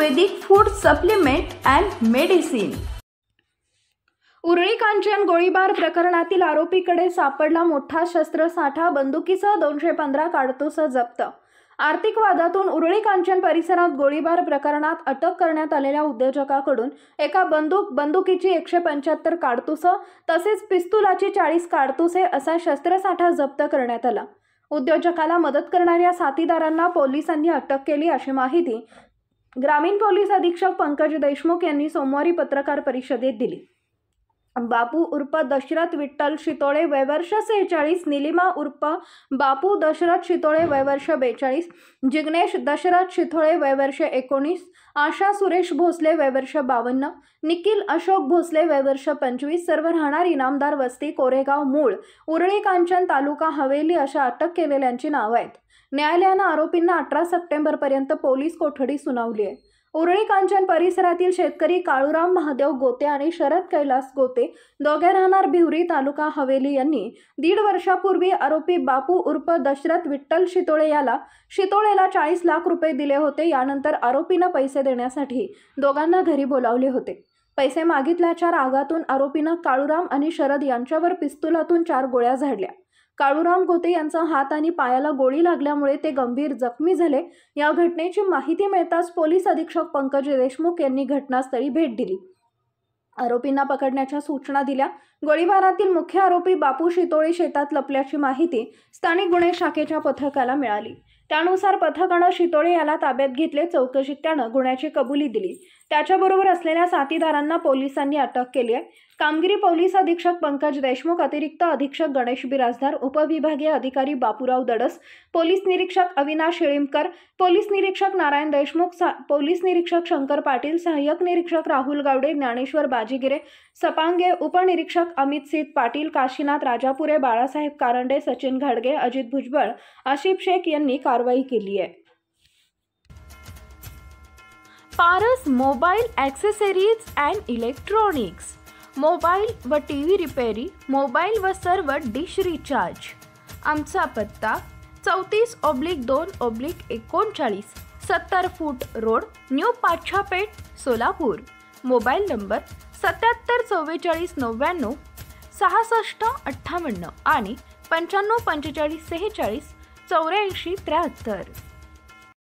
Ayurvedic food supplement and medicine. Urali Kanchan गोळीबार प्रकरणातील आरोपीकडे सापडला मोठा शस्त्रसाठा, बंदुकीसह 215 काडतुस जप्त। आर्थिक वादातून उरळी कांचन परिसरात गोळीबार प्रकरणात अटक करण्यात आलेल्या उद्योजकाकडून एका बंदुकीची 175 काडतुस तसेच पिस्तुलाची 40 काडतुसे असा शस्त्रसाठा जप्त करण्यात आला। उद्योजकाला मदत करणाऱ्या साथीदारांना पोलिसांनी अटक केली अशी माहिती ग्रामीण पोलीस अधीक्षक पंकज देशमुख यांनी सोमवारी पत्रकार परिषदेत दिली। बापू उर्फ दशरथ विठ्ठल शितोळे वय वर्ष 46, निलिमा उर्फ बापू दशरथ शितोळे वय वर्ष 42, जिग्नेश दशरथ शितोळे वय वर्ष 19, आशा सुरेश भोसले वय वर्ष 52, निखिल अशोक भोसले वय वर्ष 25 सर्व राहणार इनामदार वस्ती कोरेगाव मूळ उरळी कांचन तालुका हवेली अशा अटक केलेल्यांची नावे आहेत। न्यायालयाने आरोपींना 18 सप्टेंबरपर्यंत पोलीस कोठडी सुनावली आहे। उरळी कांचन परिसरातील शेतकरी काळूराम महादेव गोते आणि शरद कैलास गोते दोघे राहणार भिवरी तालुका हवेली यांनी 1.5 वर्षापूर्वी आरोपी बापू उर्फ दशरथ विठ्ठल शितोळेला 40 लाख रुपये दिले होते। यानंतर आरोपीने पैसे देण्यासाठी दोघांना घरी बोलावले होते। पैसे मागितल्याच्या रागातून आरोपीने काळूराम आणि शरद यांच्यावर पिस्तुलातून 4 गोळ्या झाडल्या। काळूराम गोते यांचा हात आणि पायाला गोळी लागल्यामुळे ते गंभीर जखमी झाले। या घटनेची माहिती मिळताच पोलीस अधीक्षक पंकज देशमुख यांनी घटनास्थळी भेट दिली, आरोपींना पकडण्याच्या सूचना दिल्या। गोळीबारातील मुख्य आरोपी बापू शितोळे शेतात लपल्याची माहिती स्थानिक गुन्हे शाखेच्या पथकाला मिळाली। त्यानुसार पथकाने शितोळे याला ताब्यात घेतले। चौकशीत त्याने गुन्ह्याची कबुली दिली। त्याच्याबरोबर असलेल्या साथीदारांना पोलिसांनी अटक केली आहे। कामगिरी पोलीस अधीक्षक पंकज देशमुख, अतिरिक्त अधीक्षक गणेश बिराजदार, उपविभागीय अधिकारी बापूराव दडस, पोलीस निरीक्षक अविनाश शिळीमकर, पोलीस निरीक्षक नारायण देशमुख, पोलीस निरीक्षक शंकर पाटील, सहाय्यक निरीक्षक राहुल गावडे, ज्ञानेश्वर बाजीगिरे, सपांगे, उपनिरीक्षक अमित सीत पाटील, काशीनाथ राजापुरे, बाळासाहेब कारंडे, सचिन घाडगे, अजित भुजबळ, आशिफ शेख यांनी कारवाई केली आहे। Paras mobile accessories and electronics, mobile व टीव्ही रिपेरी, मोबाईल व सर्व डिश रिचार्ज। आमचा पत्ता 34/2/39, 70 फूट road, new Pachhapeth, Solapur. Mobile number 774499 6658 आणि 954546 8473।